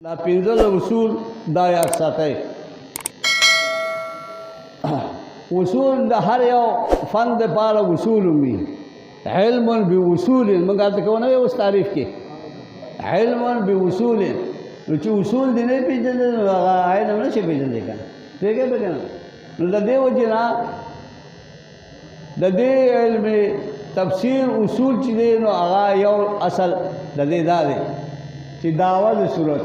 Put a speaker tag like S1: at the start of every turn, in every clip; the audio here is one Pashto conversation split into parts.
S1: دا پنځه اصول دا یاد ساتئ. اصول د هر یو فن دپاره اصول وي. علم باصول موږ هلته کوو نه اوس تعریف کې علم باصول نو چې اصول دې نه پېژندل نو هغه علم نشي پېژندلی که نه پوهېږئ پې که نه نو د دې وجې نه د دې علم تفسیر اصول چې دی نو هغه یو اصل د دې دا دی چې دعوه د صورت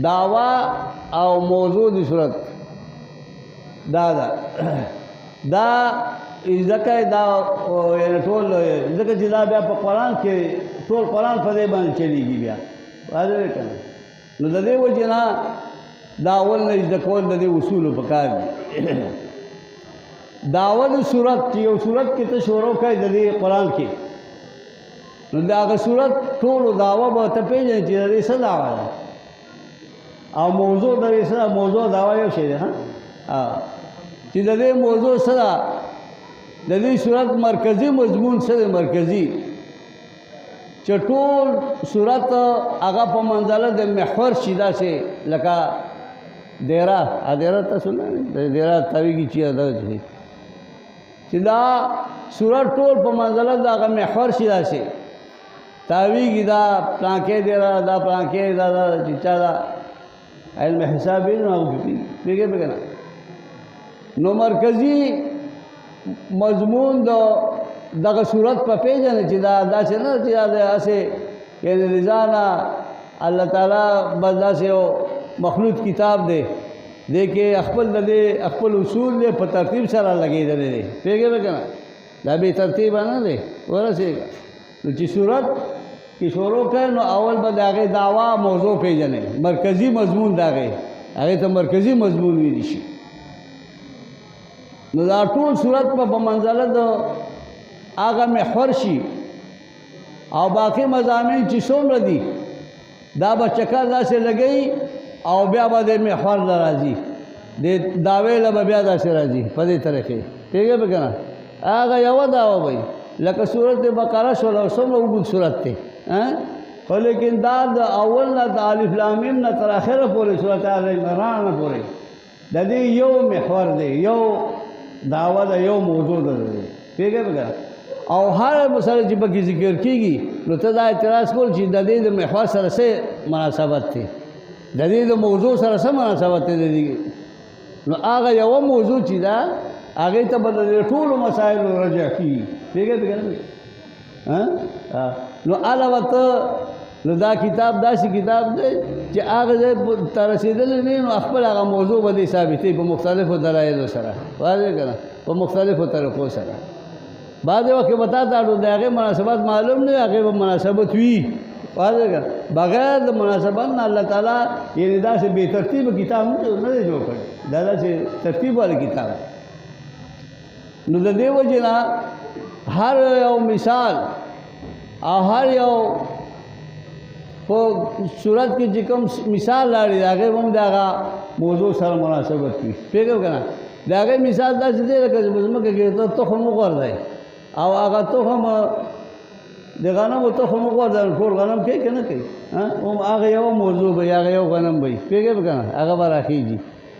S1: دعوه او موضوع د صورت دا ده دا ځکه دا ټول ځکه چې دا بیا په قرآن کې ټول قرآن په دې باندې چلیږي بیا واضح که نه نو د دې وجې نه دا اول نه زده کول د دې اصولو په کار دي. دعوه د صورت چې یو صورت کې ته شروع کوې د دې قرآن کې نو د هغه صورت ټولو دعوه به ته پېژنې چې د دې څه دعوه ده او موضوع د دې څه موضوع دعوه یو شی دی چې د دې موضوع څه ده د دې صورت مرکزي مضمون څه دی مرکزي چې ټول صورت هغه په منزله د محور شي داسې لکه دیره دیره تاسو نه دیره تاویږي چې ده چې دا صورت ټول په منزله د هغه محور شي داسې تاویږي دا پلانکې دیره دا پلانکې دا چې چا دا علم حساب یې نو هغه پوهېږئ پې که نه نو مرکزي مضمون د دغه صورت په پېژنې چې دا داسې نه چې دا داسې یعنې د ځانه الله تعالی بس داسې یو مخلوط کتاب دی دې کې خپل د دې خپل اصول دی په ترتیب سره لګېدلی دی پوهېږئ پې که نه دا بې ترتیبه نه دی ورسېږه نو چې صورت کې شروع کړئ نو اول به د هغې دعوا موضوع پېژنئ مرکزي مضمون د هغې ته مرکزي مضمون ویلی شي نو دا ټول صورت په منزله د هغه محور شي او باقي مضامین چې څومره دي دا به چکر داسې لګوي او بیا به د محور له راځي د دعوې له به بیا داسې راځي په دې طریقې پوهېږئ پې که نه هغه یوه دعوه به وي لکه صورت بقره شوله او څومره اوږد صورت دی خو لیکن دا د اول نه د الف لام میم نه تر اخره پورې صورت آل عمران نه پورې د دې یو محور دی یو دعوه ده یو موضوع ده پوهېږئ پې که نه او هر مسله چې پکې ذکر کېږي نو ته دا اعتراض کول چې د دې د محور سره څه مناسبت دی د دې د موضوع سره څه مناسبت دی د دې نو هغه یوه موضوع چې ده هغې ته به د ټولو مسایلو رجع کېږي پوهېږئ پې که نه نو هله به ته نو دا کتاب داسې کتاب دی چې هغه ځای ته رسېدلی نه نو خپل هغه موضوع به دې ثابتوي په مختلفو دلایلو سره واضح که نه په مختلفو طریقو سره بعضې وخت کې به تا ته د هغې مناسبت معلوم نه وي هغې به مناسبت وي واضح که بغیر د مناسبت نه الله تعالی یعنې داسې بې ترتیبه کتاب نه دی جوړ کړی دا داسې ترتیب والی کتاب نو د دې وجې نه هر یو مثال او هر یو په صورت کې چې کوم مثال لاړې د هغې به هم د هغه موضوع سره مناسبت وي پوهېږئ که نه د هغې مثال داسې دی لکه ځمکه کې ته تخم وغورځئ او هغه تخم د غنمو تخم وغورځئ نو ټول غنم کوي که نه کوي هم هغه یوه موضوع به هغه یو غنم به وي پوهېږئ که نه هغه به راخېږي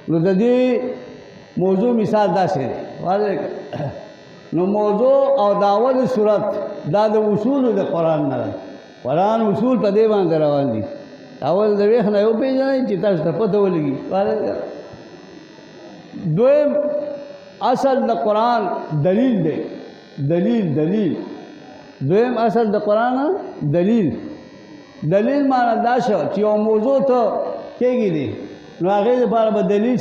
S1: نو د دې موضوع مثال داسې دی واضح نو موضوع او دعوه د صورت دا د اصولو د قرآن نه ده قرآن اصول په دې باندې روان دي اول د ویښ نه یو پېژنئ چې تاسو ته پته ولګي دویم اصل د قرآن دلیل دی دلیل دویم اصل د قرآن دلیل معنی دا شو چې یو موضوع ته کېږي دی نو هغې دپاره به دلیل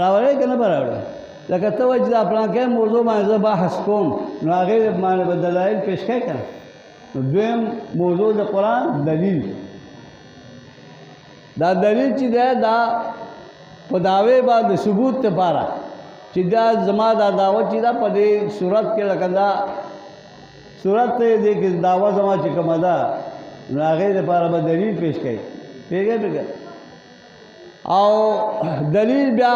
S1: راوړی که نه به راوړی لکه ته وایې چې دا پلانکی موضوع باندې زه بحث کوم نو هغې باندې به دلایل پیش کوې که نه نو دویم موضوع د قرآن دلیل دا دلیل چې دی دا په دعوې باندې ثبوت دپاره چې دا زما دا دعوه چې دا په دې صورت کې لکه دا صورت ته دې کې دعوه زما چې کومه ده نو هغې دپاره به دلیل پیش کوي پوهېږئ پې که او دلیل بیا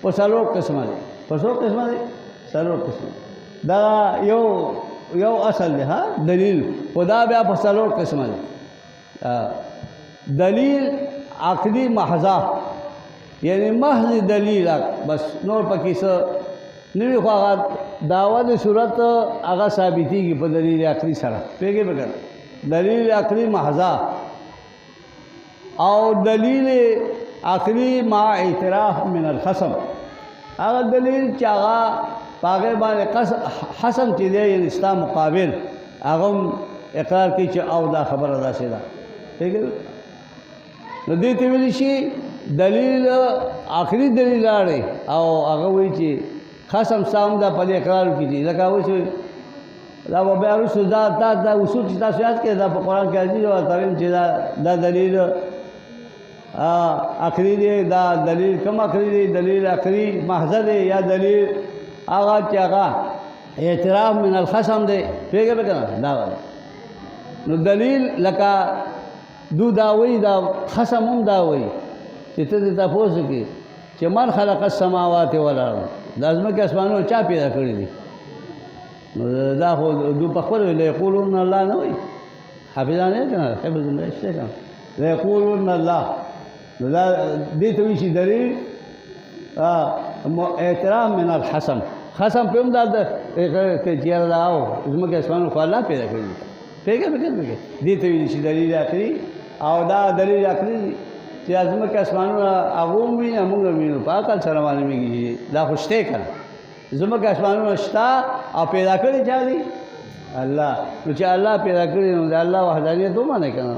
S1: په څلور قسمه دی په څو قسمه دی څلور قسمه دا یو اصل دی دلیل خدا بیا په څلور قسمه دی دلیل عقلی محضه یعنی محض دلیل بس نور پکې څه نه وي خو هغه دعوه د صورت هغه ثابتېږي په دلیل عقلي سره پوهېږئ په کنه دلیل عقلي محضه او دلیل عقلي مع اعتراف من الخصم هغه دلیل چې هغه په هغې باندې خصم چې دی یعنې ستا مقابل هغه اقرار کوي چې او دا خبره داسې ده پوهېږئ نو دې ته ویلی شي دلیل آخري دلیل راړی او هغه وایي چې خصم ستا هم دا په دې اقرار وکړي دي لکه اوس دا به بیا وروسته دا اصول چې تاسو یاد کړئ دا په قرآن کې راځي او ورته وایم چې دا دلیل آخري دی دا دلیل کوم آخري دی دلیل آخري محضه دی یا دلیل هغه چې هغه اعتراف من الخصم دی پوهېږئ به که نه دا نو دلیل لکه دو دا وایي دا خصم هم دا وایي چې ته دې تپوس وکړې چې من خلق السماوات والارض دا ځمکې اسمانونه چا پیدا کړي دي نو دا خو دو په خپل لیقولون الله نه وایي حافظان یې که نه حفظ الله شته که نه لیقولون الله نو دا دې ته وایي چې دلیل اعتراف من الخصم خصم په هم دا چېره دا او ځمکې اسمانونه خو الله پیدا کړي دي پوهېږئ پوهېږئ دې ته وایي چې دلیل عقلي او دا دلیل عقلي دي چې ځمکې اسمانونه هغه هم وي موږ هم وینو په عقل سره معلومېږي دا خو شته که نه ځمکې اسمانونه شته او پیدا کړي چا دي الله نو چې الله پیدا کړي نو د الله وحدانیت ومنئ که نه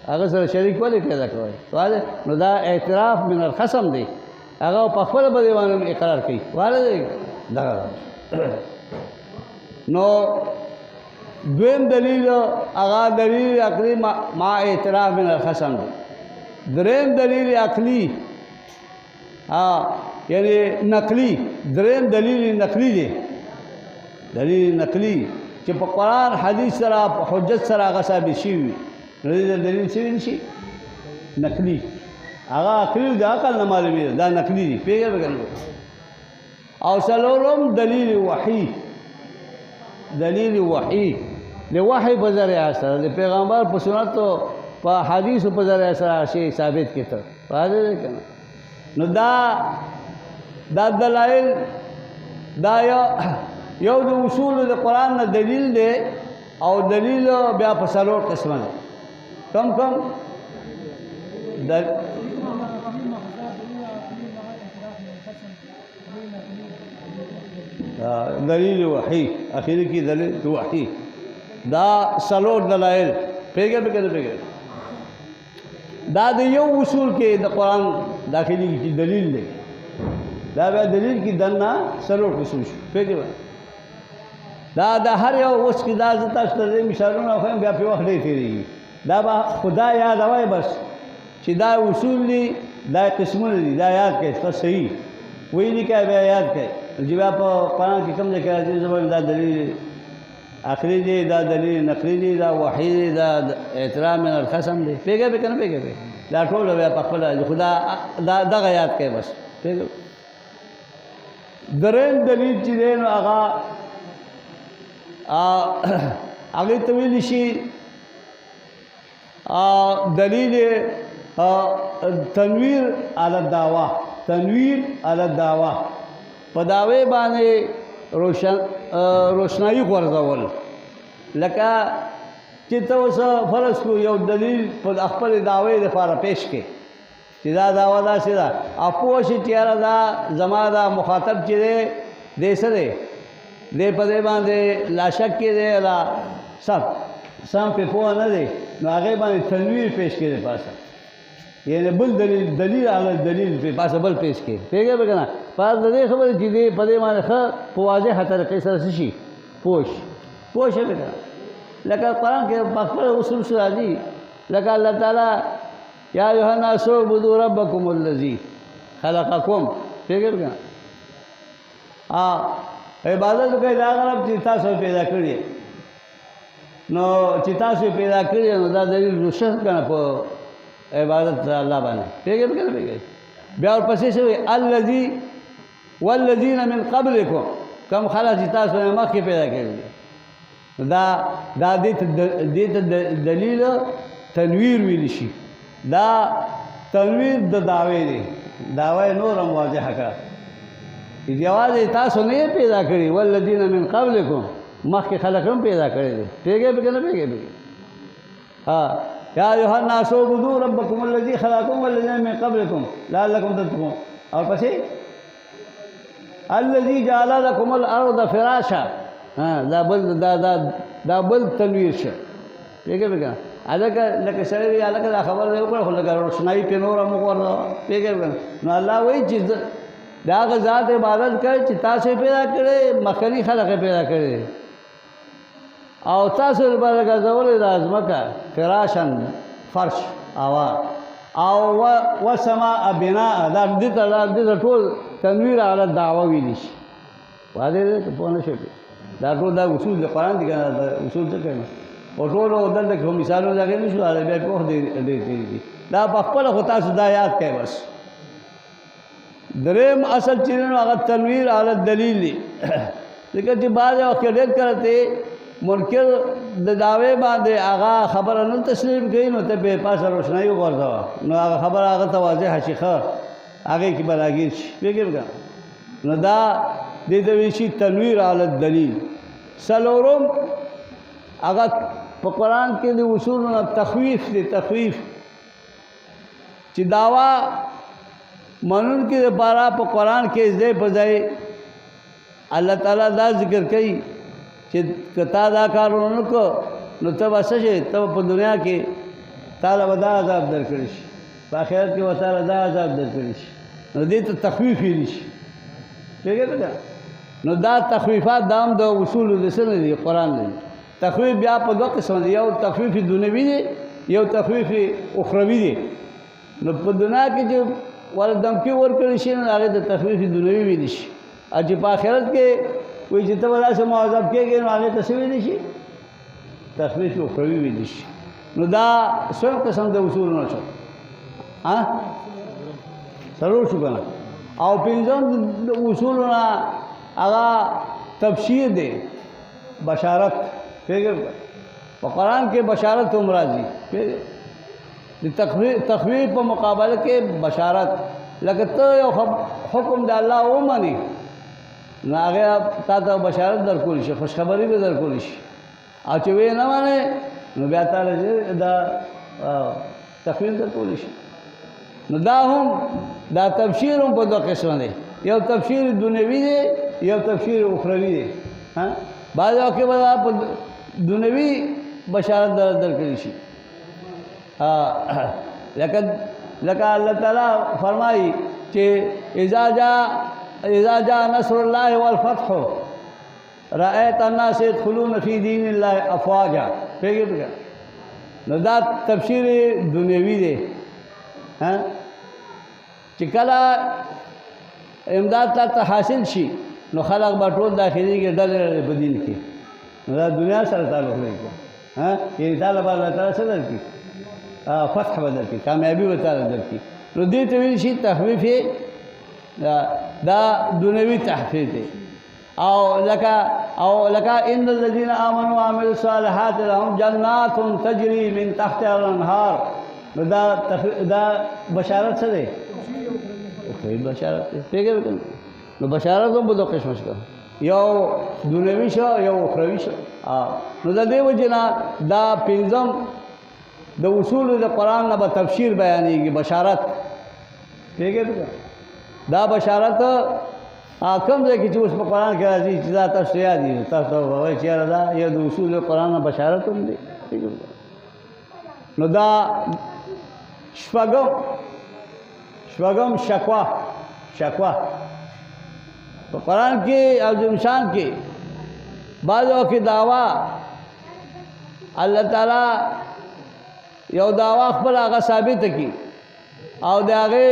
S1: هغه سره شریک ولې پیدا کوئ واضح نو دا اعتراف من الخصم دی هغه په خپله به دې باندې اقرار کوي واضح دی دغه نو دویم دلیل هغه دلیل عقلي مع اعتراف من الخصم دی دریم دلیل عقلی یعنی نقلی دریم دلیل نقلی دی دلیل نقلی چې په قرآن حدیث سره په حجت سره هغه ثابت شوي وي نو دې دلیل څه ویل شي نقلی هغه عقلي د عقل نه معلومېږي دا نقلی دي پوهېږئ به که نه او څلورم دلیل وحی دلیل وحی د وحی په ذریعه سره د پیغمبر په سنتو په حدیثو په ذریعه سره شی ثابت کړه واضح دی که نه نو دا دلایل دا یو د اصول د قرآن نه دلیل دی او دلیل بیا په څلور قسمه دی کم دلیل وحی اخیری کی دلیل وحی دا څلور دلایل پوهېږئ به که نه پوهېږئ دا د یو اصول کې د قرآن داخلي کې دلیل دی دا بیا دلیل کې دننه څلور قسم شو پوهېږئ دا د هر یو اوس کې دا زه تاسو ته مثالونه وښیم بیا پرې وخت ډېر تېرېږي دا به خدا یادوئ بس چې دا اصول دي دا قسمونه دي دا یاد کړئ ښه صحیح ویلي کړئ بیا یاد کړئ چې بیا په قرآن کې کوم ځای کې راځي زه به دا دلیل عقلی دی دا دلیل نقلی دی دا وحی دی دا اعتراف من الخصم دی پوهېږئ به که نه پوهېږئ دا ټول بیا په خپله خدا دغه یاد کړئ بس پوهېږئ درېیم دلیل چې دی نو هغې ته ویلی شي دلیل تنویر علی الدعوه تنویر علی الدعوه په دعوې باندې روشنايي غورځول لکه چې ته اوس فرض کړو یو دلیل په خپلې دعوې لپاره پیش کړې چې دا دعوه داسې ده او پوه شي چې یاره دا زما دا مخاطب چې دی دی څه دی دی په دې باندې لا شک کې دی لا سم پې پوه نه دی نو هغې باندې تنویر پیش کړي پاسه یعنی بل دلیل هغه دلیل پې پاسه بل پیش کړي پوهېږئ به که نه پاس د دې خبرې چې دی په دې باندې ښه په واضحه طریقې سره څه شي پوه شي به که نه لکه قرآن کې په خپله اصول څه راځي لکه الله تعالی یا ایها الناس اعبدوا ربکم الذي خلقکم پوهېږئ به که نه عبادت کوي دا هغه رب چې تاسو پیدا کړي نو چې تاسو پیدا کړي نو دا دلیل روشن که نه په عبادت الله باندې پوهېږئ به که نه پوهېږئ بیا ورپسې څه وایي الذي والذین من قبلکم کم خلک چې تاسو نه مخکې پیدا کړي دا دې ته دلیل تنویر ویل شي دا تنویر د دعوی دی دعوی نور هم واضح کړه یوازې تاسو نه پیدا کړي والذین من قبلکم مخکې خلک هم پیدا کړي دي پیږې به نه پیږې ها یا ایها الناس اعبدوا ربکم الذی خلقکم والذین من قبلکم لعلکم تتقون اور پسې الذي جعل لكم الارض فراشا دا بل تنویر شه پیګه پیګه الګه لکه سره وی الګه دا خبر دی وکړه لکه روشنايي په نور موږ ورته پیګه نو الله وایي چې دا ذات عبادت کوي چې تاسو پیدا کړي مخکنی خلق پیدا کړي او تاسو لپاره غوړې د ازمکه فراشن فرش اوا او وسماء بناء دا دې ټول تنویر علی دعوه ویل شي واده په نه شي دا ټول دا اصول د قران دي کنه اصول څه کوي او ټول دلته کوم مثالونه راغلي نشو بیا په دې دا په خپل خو تاسو دا یاد کړئ بس دریم اصل چیرنو هغه تنویر علی الدلیل دی ځکه چې بعض وخت ډېر کرتے منکر د دعوی باندې هغه خبره نه تسلیم کوي نو ته به پاسه روشنايي وګورځوا نو هغه خبره هغه ته واضح شي ښه هغه کې بلاګیر شي وګورګا نو دا د دې شي تنویر علی الدلیل سلورم هغه په قران کې د اصولونو تخویف دي تخویف چې داوا منون کې لپاره په قران کې ځای په ځای الله تعالی دا ذکر کوي چې کتا دا کارونه کو نو ته واسه شي ته په دنیا کې تعالی ودا عذاب درکړي شي په آخرت کې وتعالى دا عذاب درکړي شي نو دې ته تخویف ویل شي پیګه نو دا تخویفات دام د اصول د سره دی قران دی تخویف بیا په دوه قسم دی یو تخویف دنیوي دی یو تخویف اخروی دی نو په دنیا کې چې ولدم کې ورکړي شي نو هغه د تخویف دنیوي ویل شي او چې په آخرت کې وی چې ته ولا سم عذاب کېږي نو هغه تسوي دي شي تخفیف او قوي وي دي شي نو دا څو قسم د اصول نه شو ها ضرور شو کنه او پنځم د اصول نه هغه تبشیر دی بشارت پیګر په قران کې بشارت هم راځي د تخفیف په مقابله کې بشارت لکه ته یو حکم د الله ومني نو هغه تا ته بشارت درکول شي خوشخبری به درکول شي او چې وې نه مانه نو بیا تعالی دا تخفیف درکول شي نو دا هم دا تبشیر هم په دوه قسم دی یو تبشیر دنیوي دی یو تبشیر اخروی دی ها بعض وخت به په دنیوي بشارت درکړي شي لکه الله تعالی فرمایي چې اذا جاء نصر الله والفتح رأيت الناس يدخلون في دين الله افواجا پیګه نو دا تبشیر دنیوي دی ها چې کله امداد ته حاصل شي نو خلق به ټول داخلي کې ډلې په دین کې نو دا دنیا سره تعلق لري ها یې تعالی الله تعالی سره درکې فتح بدل کې کامیابی وته درکې نو دې ته ویل شي تخفیف دا دنیوي تحفیظ دی او لك ان الذين امنوا وعملوا الصالحات لهم جنات تجري من تحتها الانهار دا بشارت څه دی خو بشارت پیګه نو بشارت هم په دوه قسم شته یو دنیوي شو یو اخروی شو نو د دې وجنه دا پنځم د اصول د قران نه به تفسیر بیانېږي بشارت پیګه دا بشارت کوم ځای کې چې اوس په قران کې راځي چې دا تاسو یاد دي تاسو وایي چې دا یو د اصول قران نه بشارت هم دی نو دا شپږم شکوا په قران کې او جمشان کې بعضو کې دعوا الله تعالی یو دعوا خپل هغه ثابت کی او دا هغه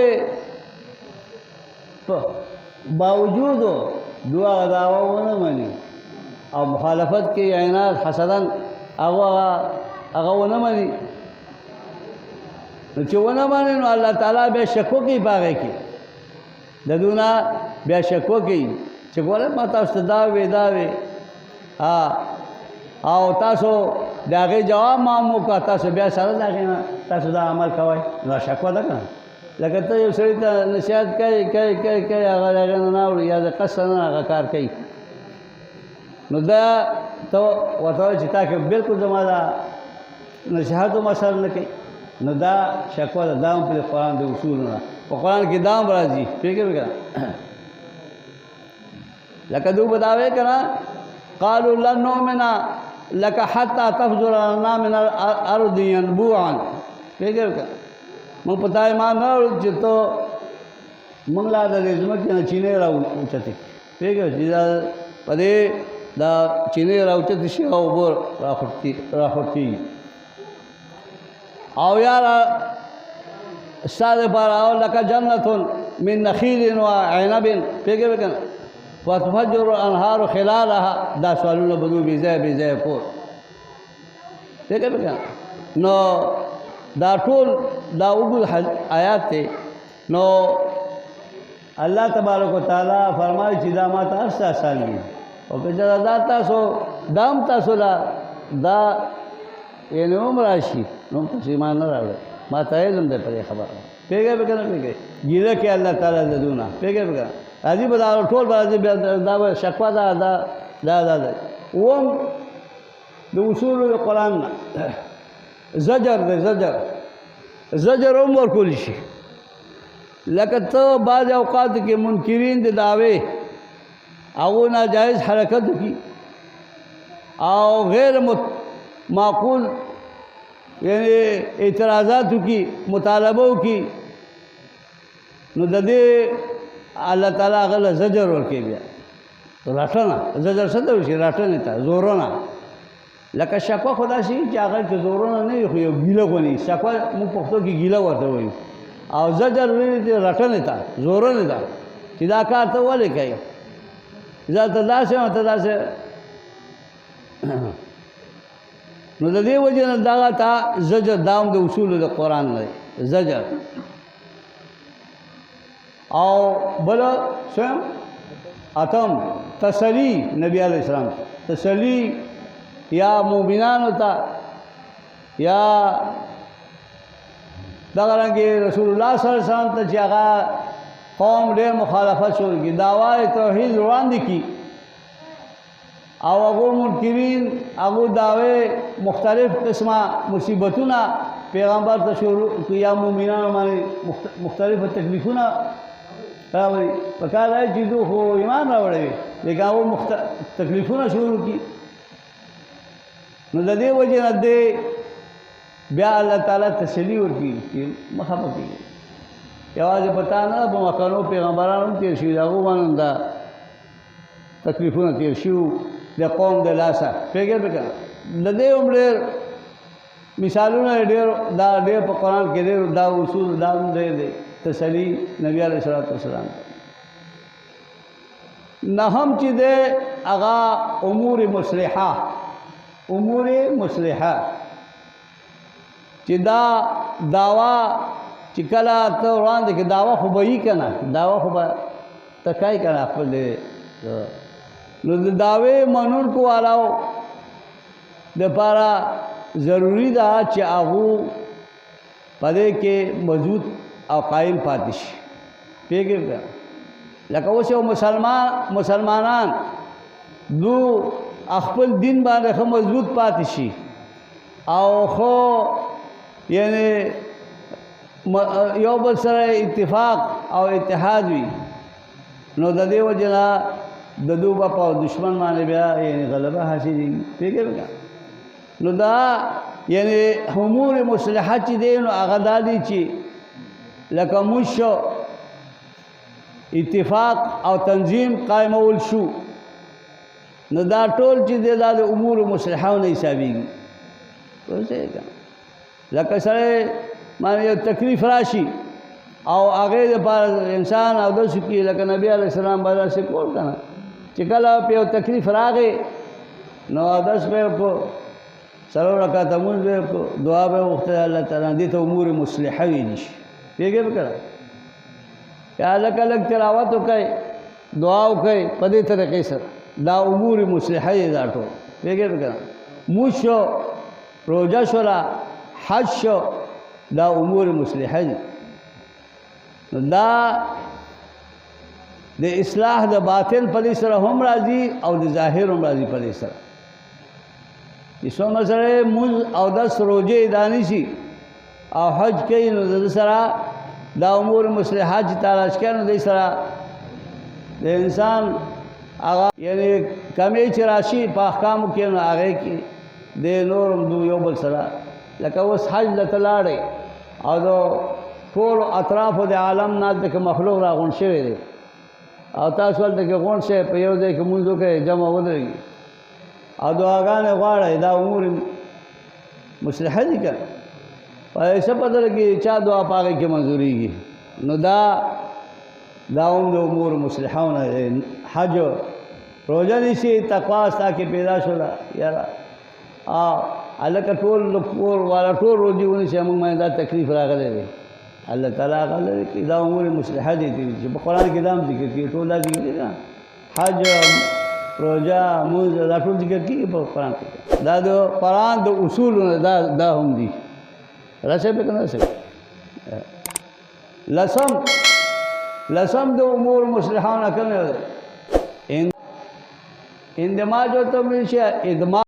S1: باوجود دعا دعوا ونه مانی او مخالفت کې عینات حسدن هغه ونه مانی چې ونه مانی نو الله تعالی به شکو کې باغې کې د دونه بیا شکو کې چې ګوره ما تاسو دا وې او تاسو د هغې جواب ما هم وکړه تاسو بیا سره د هغې نه تاسو دا عمل کوئ نو شکوه ده که نه لکه ته یو سړي ته نصیحت کوي هغه د هغې نه نه اوري یا د قصد نه هغه کار کوي نو دا ته ورته وایي چې تا کې بلکل زما دا نصیحت هم اثر نه کوي نو دا شکوه ده دا هم په قرآن د اصولو نه په قرآن کې دا هم راځي فکر وکړه لکه دوی به دا وایي که نه قالوا لن نؤمن لك حتى تفجر لنا من الارض ينبوعا فکر وکړه موږ په تا ایمان نه راوړو چې ته موږ لا د دې ځمکې نه چینې راوچتې فکر چې دا په دې دا چینې راوچتې شي او اوبه راخوټېږي او یاره ستا دپاره او لکه جنت من نخیل و عنب فکر وکړه فتفجر الانهار خلالها دا سوالونه به دوی بې ځایه کور فکر وکړه نو دا ټول دا اوږد آیات دی نو الله تبارک وتعالی فرمایي چې دا ما ته هر څه اسان دي او که چېرې دا تاسو دا هم تاسو له دا یعنې هم راشي نو هم تاسو ایمان نه راوړئ ما ته علم دی په دې خبره پوهېږئ به که نه پوهېږئ ګیله کوي الله تعالی د دوی نه پوهېږئ به که نه راځي به دا ټول به راځي بیا دا به شکوه ده دا دی اووم د اصولو د قرآن نه زجر دی زجر هم ورکولی شي لکه ته بعض اوقاتو کې منکرین د دعوې هغو ناجایز حرکت وکړي او غیر معقول یعنی اعتراضات وکړي مطالبه وکړي نو د دې الله تعالی هغه له زجر ورکوي بیا رټنه زجر څه ته وشي رټنې ته زورونه لکه شکوه خو داسې چې هغه کې زورونه نه وي خو یو ګیله غوني شکوه موږ پښتو کې ګیله ورته وایو او زجر ویلې چې رټنې ته زورنې ته چې دا کار ته ولې کوي زه ته داسې یم ته داسې نو د دې وجې نه دغه ته زجر دا هم د اصولو د قرآن نه دی زجر او بل څه اتم تسلی نبی علیہ السلام تسلی یا مومنانو ته یا دغه رنګې رسول الله صلی الله علیه وسلم ته چې هغه قوم ډېر مخالفت شروع کړي دعوی توحید وړاندې کړي او هغو منکرین هغو دعوی مختلف قسمه مصیبتونه پیغمبر ته شروع کړي یا مومنانو باندې مختلفه تکلیفونه راوړي په کار دی چې دوی خو ایمان راوړی وي لیکن هغو تکلیفونه شروع کړي نو د دې وجې نه دی بیا الله تعالی تسلی ورکړي چې مه خفه کېږئ یوازې په تا نه په مخکنو پیغمبرانو هم تېر شوي د هغو باندې دا تکلیفونه تېر شوي د قوم د لاسه پوهېږئ به که د دې هم ډېر مثالونه ډېر دا ډېر په قرآن کې ډېر دا اصول دا هم ډېر دی تسلی نبی علیه الصلاۃ والسلام نهم چې دی هغه امور مصلحه چې دا دعوا چې کله ته وړاندې کې دعوا خو به یي که نه دعوا خو به ته کوې که نه خپل نو د دعوې منونکو والاو دپاره ضروري ده چې هغو په دې کې مضبوط او قائم پاتې شي پوهېږئ که لکه اوس یو مسلمانان دو خپل دین باندې ښه مضبوط پاتې شي او خو یعنی یو بل سره اتفاق او اتحاد وي نو د دې وجې نه د دوی به په دشمن باندې بیا یعنی غلبه حاصلېږي پوهېږئ که نو دا یعنی امور مصلحه چې دی نو هغه دا دي چې لکه موږ شو اتفاق او تنظیم قائمول شو نو دا ټول چې دی دا د امور مصلحو نه حسابېږي پوهېږئ که لکه سړی باندې یو تکلیف راشي او هغې دپاره انسان اودس وکړي لکه نبي علیه السلام به داسې کول که نه چې کله په یو تکلیف راغی نو اودس به یې په څلور رکعته لمونځ به یې وکړو دعا به یې وغوښتله الله تعالی دې ته امور مصلحه ویلی شي پوهېږئ به که نه یا لکه لږ تلاوت وکړئ دعا وکړئ په دې طریقې سره دا امور مصلحه دی دا ټول پوهېږئ به که نه موږ شو روزه شوله حج شو دا امور مصلحه دي نو دا د اصلاح د باطن په دې سره هم راځي او د ظاهر هم راځي په دې سره چې څومره سره مونځ او دس روزې دانی شي او حج کوي نو د سره دا امور مصلحات چې تلاش کوي نو د سره د انسان هغه یعنی کمی چې راشي په احکامو کې نو هغه کې د نورم دو یو بل سره لکه اوس حج لته لاړې او د ټول اطرافو د عالم نه د مخلوق راغون شوی دی او تاسو ولته کې غون شي په یو ځای کې مونږ کې جمع ودرېږي او دعاګانې غواړئ دا امور مصلحه دي که په څه پته لګي چا دعا په هغې کې منظورېږي نو دا هم د امور مصلحونه دی حج روزه نیسي تقوا ستا کې پیدا شوله یاره هلکه ټول کور والا ټول روزې ونیسي موږ باندې دا تکلیف راغلی دی الله تعالی هغه لري چې دا امور مصلحه دي چې په قرآن کې دا هم ذکر کېږي ټول دا ذکر کېږي حج روزه مونځ دا ټول ذکر کېږي په قرآن کې دا د قرآن د اصولونه دا هم دي رسې په کنه رسې لسم د امور مصلحونه کومه اندماج او تمشي ادماج